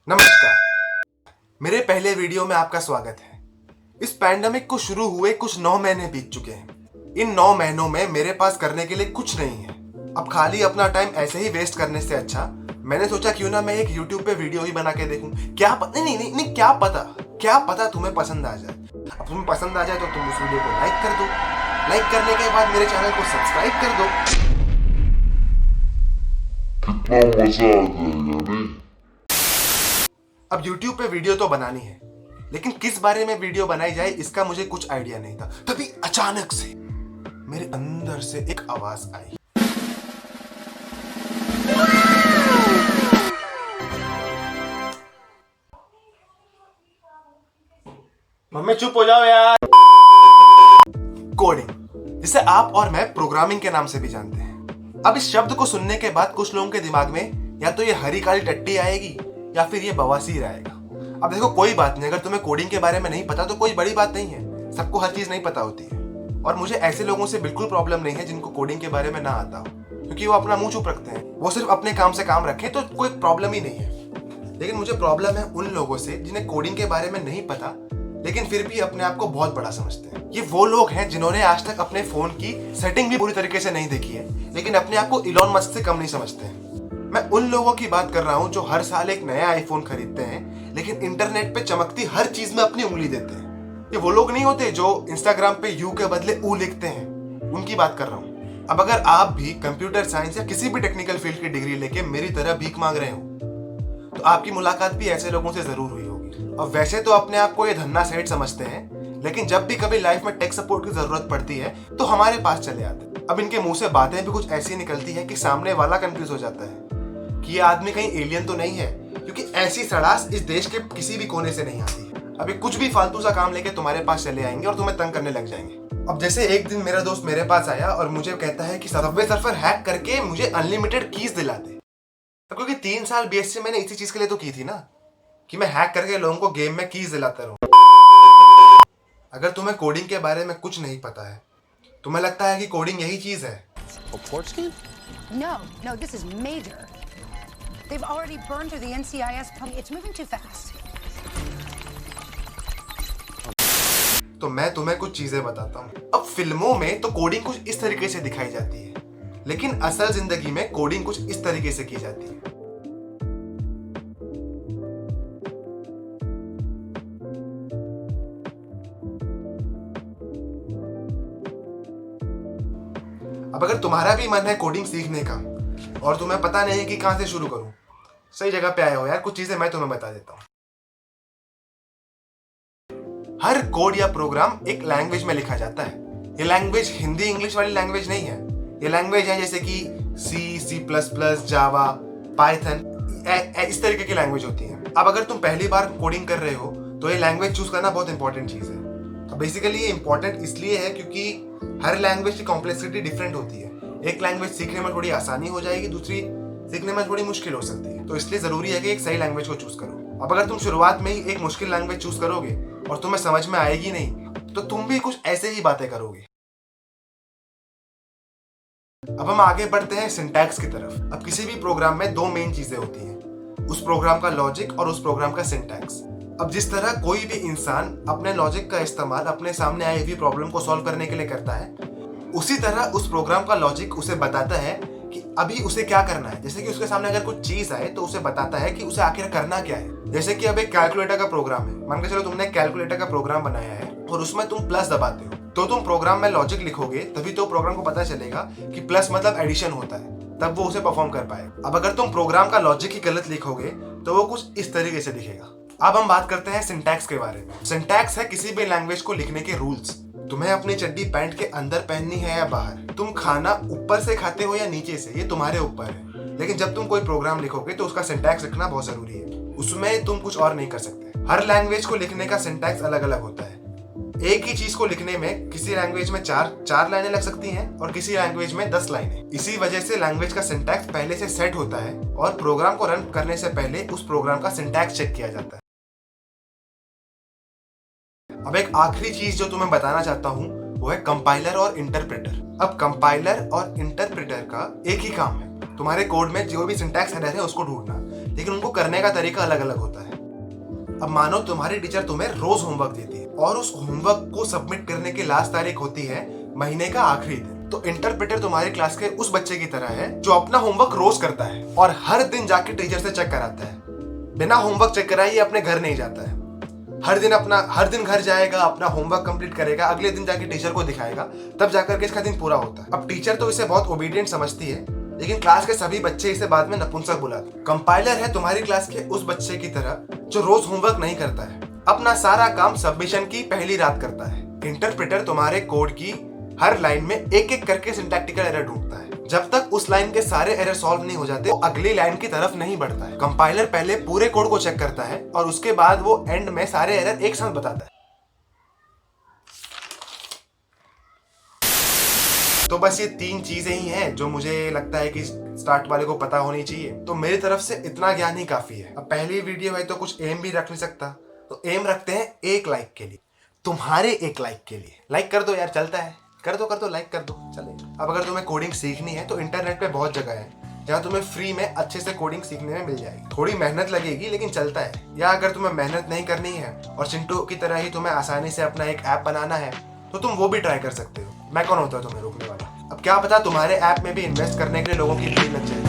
नमस्कार, मेरे पहले वीडियो में आपका स्वागत है। इस पैंडेमिक को शुरू हुए कुछ 9 महीने बीत चुके हैं। इन 9 महीनों में मेरे पास करने के लिए कुछ नहीं है। अब खाली अपना टाइम ऐसे ही वेस्ट करने से अच्छा मैंने सोचा क्यों ना मैं एक YouTube पे वीडियो ही बना के देखूं। क्या पता नहीं, क्या पता तुम्हें पसंद आ जाए। अब तुम्हें पसंद आ जाए तो तुम उस वीडियो को लाइक कर दो। लाइक करने के बाद मेरे चैनल को सब्सक्राइब कर दो। कितना मजा आ जाएगा नहीं। अब YouTube पे वीडियो तो बनानी है, लेकिन किस बारे में वीडियो बनाई जाए इसका मुझे कुछ आइडिया नहीं था। तभी अचानक से मेरे अंदर से एक आवाज आई। मम्मी चुप हो जाओ यार। कोडिंग, जिसे आप और मैं प्रोग्रामिंग के नाम से भी जानते हैं। अब इस शब्द को सुनने के बाद कुछ लोगों के दिमाग में या तो ये हरी काली टट्टी आएगी या फिर ये बवासीर आएगा। अब देखो, कोई बात नहीं, अगर तुम्हें कोडिंग के बारे में नहीं पता तो कोई बड़ी बात नहीं है। सबको हर चीज नहीं पता होती है, और मुझे ऐसे लोगों से बिल्कुल प्रॉब्लम नहीं है जिनको कोडिंग के बारे में ना आता हो, क्योंकि वो अपना मुंह चुप रखते हैं। वो सिर्फ अपने काम से काम रखें तो कोई प्रॉब्लम ही नहीं है। लेकिन मुझे प्रॉब्लम है उन लोगों से जिन्हें कोडिंग के बारे में नहीं पता लेकिन फिर भी अपने आप को बहुत बड़ा समझते हैं। ये वो लोग हैं जिन्होंने आज तक अपने फोन की सेटिंग भी पूरी तरीके से नहीं देखी है, लेकिन अपने आप को इलॉन मस्क से कम नहीं समझते हैं। मैं उन लोगों की बात कर रहा हूं जो हर साल एक नया आईफोन खरीदते हैं, लेकिन इंटरनेट पे चमकती हर चीज में अपनी उंगली देते हैं। ये वो लोग नहीं होते जो इंस्टाग्राम पे यू के बदले ऊ लिखते हैं, उनकी बात कर रहा हूं। अब अगर आप भी कंप्यूटर साइंस या किसी भी टेक्निकल फील्ड की डिग्री लेके मेरी तरह भीख मांग रहे हो तो आपकी मुलाकात भी ऐसे लोगों से जरूर हुई होगी। अब वैसे तो अपने आप को ये धन्ना सेठ समझते हैं, लेकिन जब भी कभी लाइफ में टेक सपोर्ट की जरूरत पड़ती है तो हमारे पास चले आते हैं। अब इनके मुंह से बातें भी कुछ ऐसी निकलती है कि सामने वाला कंफ्यूज हो जाता है कि ये आदमी कहीं एलियन तो नहीं है, क्योंकि ऐसी सड़ास इस देश के किसी भी कोने से नहीं आती है। अभी कुछ भी फालतू सा काम लेके तुम्हारे पास चले आएंगे और तुम्हें तंग करने लग जाएंगे। अब जैसे एक दिन मेरा दोस्त मेरे पास आया और मुझे कहता है कि सबवे सर्फर हैक करके मुझे अनलिमिटेड कीज दिला दे। क्योंकि 3 साल बीएससी मैंने इसी चीज के लिए तो की थी ना, कि मैं हैक करके लोगों को गेम में कीज दिलाता रहूं। अगर तुम्हें कोडिंग के बारे में कुछ नहीं पता है, तुम्हें लगता है कि कोडिंग यही चीज है। No, this is major. They've already burned through the NCIS. It's moving too fast. तो मैं तुम्हें कुछ चीजें बताता हूँ। अब फिल्मों में तो कोडिंग कुछ इस तरीके से दिखाई जाती है, लेकिन असल जिंदगी में कोडिंग कुछ इस तरीके से की जाती है। अब अगर तुम्हारा भी मन है कोडिंग सीखने का और तुम्हें पता नहीं कि कहां से शुरू करूं, सही जगह पे आए हो यार। कुछ चीजें मैं तुम्हें बता देता हूं। हर कोड या प्रोग्राम एक लैंग्वेज में लिखा जाता है। ये लैंग्वेज हिंदी इंग्लिश वाली लैंग्वेज नहीं है। ये लैंग्वेज है जैसे कि सी, C++, जावा, पाइथन, इस तरीके की लैंग्वेज होती है। अब अगर तुम पहली बार कोडिंग कर रहे हो तो ये लैंग्वेज चूज करना बहुत इंपॉर्टेंट चीज है। अब बेसिकली ये इंपॉर्टेंट इसलिए है क्योंकि हर लैंग्वेज की कॉम्प्लेक्सिटी डिफरेंट होती है। एक लैंग्वेज सीखने में थोड़ी आसानी हो जाएगी, दूसरी सीखने में थोड़ी मुश्किल हो सकती है। तो इसलिए जरूरी है कि एक सही लैंग्वेज को चूज करो। अब अगर तुम शुरुआत में ही एक मुश्किल लैंग्वेज चूज करोगे और तुम्हें समझ में आएगी नहीं तो तुम भी कुछ ऐसे ही बातें करोगे। अब हम आगे बढ़ते हैं सिंटैक्स की तरफ। अब किसी भी प्रोग्राम में 2 मेन चीजें होती हैं, उस प्रोग्राम का लॉजिक और उस प्रोग्राम का सिंटैक्स। अब जिस तरह कोई भी इंसान अपने लॉजिक का इस्तेमाल अपने सामने आई हुई प्रॉब्लम को सॉल्व करने के लिए करता है, उसी तरह उस प्रोग्राम का लॉजिक उसे बताता है कि अभी उसे क्या करना है। जैसे कि उसके सामने अगर कुछ चीज आए तो उसे बताता है कि उसे आखिर करना क्या है। जैसे कि अब एक कैलकुलेटर का प्रोग्राम है, मान के चलो तुमने एक कैलकुलेटर का प्रोग्राम बनाया है और उसमें तुम प्लस दबाते हो, तो तुम प्रोग्राम में लॉजिक लिखोगे तभी तो प्रोग्राम को पता चलेगा कि प्लस मतलब एडिशन होता है, तब वो उसे परफॉर्म कर पाएगा। अब अगर तुम प्रोग्राम का लॉजिक ही गलत लिखोगे तो वो कुछ इस तरीके से दिखेगा। अब हम बात करते हैं सिंटैक्स के बारे में। सिंटैक्स है किसी भी लैंग्वेज को लिखने के रूल्स। तुम्हें अपनी चड्डी पैंट के अंदर पहननी है या बाहर, तुम खाना ऊपर से खाते हो या नीचे से, ये तुम्हारे ऊपर है। लेकिन जब तुम कोई प्रोग्राम लिखोगे तो उसका सिंटैक्स लिखना बहुत जरूरी है। उसमें तुम कुछ और नहीं कर सकते। हर लैंग्वेज को लिखने का सिंटैक्स अलग अलग होता है। एक ही चीज को लिखने में किसी लैंग्वेज में चार लाइनें लग सकती हैं और किसी लैंग्वेज में 10 लाइनें। इसी वजह से लैंग्वेज का सिंटैक्स पहले से सेट होता है और प्रोग्राम को रन करने से पहले उस प्रोग्राम का सिंटैक्स चेक किया जाता है। अब एक आखिरी चीज जो तुम्हें बताना चाहता हूं वो है कंपाइलर और इंटरप्रेटर। अब कंपाइलर और इंटरप्रेटर का एक ही काम है, तुम्हारे कोड में जो भी सिंटैक्स एरर है उसको ढूंढना। लेकिन उनको करने का तरीका अलग अलग होता है। अब मानो तुम्हारी टीचर तुम्हें रोज होमवर्क देती है और उस होमवर्क को सबमिट करने की लास्ट तारीख होती है महीने का आखिरी दिन। तो इंटरप्रेटर तुम्हारी क्लास के उस बच्चे की तरह है जो अपना होमवर्क रोज करता है और हर दिन जाके टीचर से चेक कराता है। बिना होमवर्क चेक कराए अपने घर नहीं जाता है। हर दिन घर जाएगा, अपना होमवर्क कंप्लीट करेगा, अगले दिन जाके टीचर को दिखाएगा, तब जाकर के इसका दिन पूरा होता है। अब टीचर तो इसे बहुत ओबीडियंट समझती है, लेकिन क्लास के सभी बच्चे इसे बाद में नपुंसक बुलाते। कंपाइलर है तुम्हारी क्लास के उस बच्चे की तरह जो रोज होमवर्क नहीं करता है, अपना सारा काम सबमिशन की पहली रात करता है। इंटरप्रेटर तुम्हारे कोड की हर लाइन में एक एक करके सिंटैक्टिकल एरर ढूंढता है। जब तक उस लाइन के सारे एरर सॉल्व नहीं हो जाते वो अगली लाइन की तरफ नहीं बढ़ता है। कंपाइलर पहले पूरे कोड को चेक करता है और उसके बाद वो एंड में सारे एरर एक साथ बताता है। तो बस ये 3 चीजें ही हैं जो मुझे लगता है कि स्टार्ट वाले को पता होनी चाहिए। तो मेरी तरफ से इतना ज्ञान ही काफी है। अब पहली वीडियो है तो कुछ एम भी रख नहीं सकता, तो एम रखते हैं 1 लाइक के लिए, तुम्हारे 1 लाइक के लिए। लाइक कर दो यार, चलता है, कर दो लाइक कर दो, चलेगा। अब अगर तुम्हें कोडिंग सीखनी है तो इंटरनेट पे बहुत जगह है जहाँ तुम्हें फ्री में अच्छे से कोडिंग सीखने में मिल जाएगी। थोड़ी मेहनत लगेगी लेकिन चलता है। या अगर तुम्हें मेहनत नहीं करनी है और चिंटू की तरह ही तुम्हें आसानी से अपना एक ऐप बनाना है तो तुम वो भी ट्राई कर सकते हो। मैं कौन होता है तुम्हें रोकने वाला। अब क्या पता तुम्हारे ऐप में भी इन्वेस्ट करने के लिए लोगों की भीड़ लग जाए।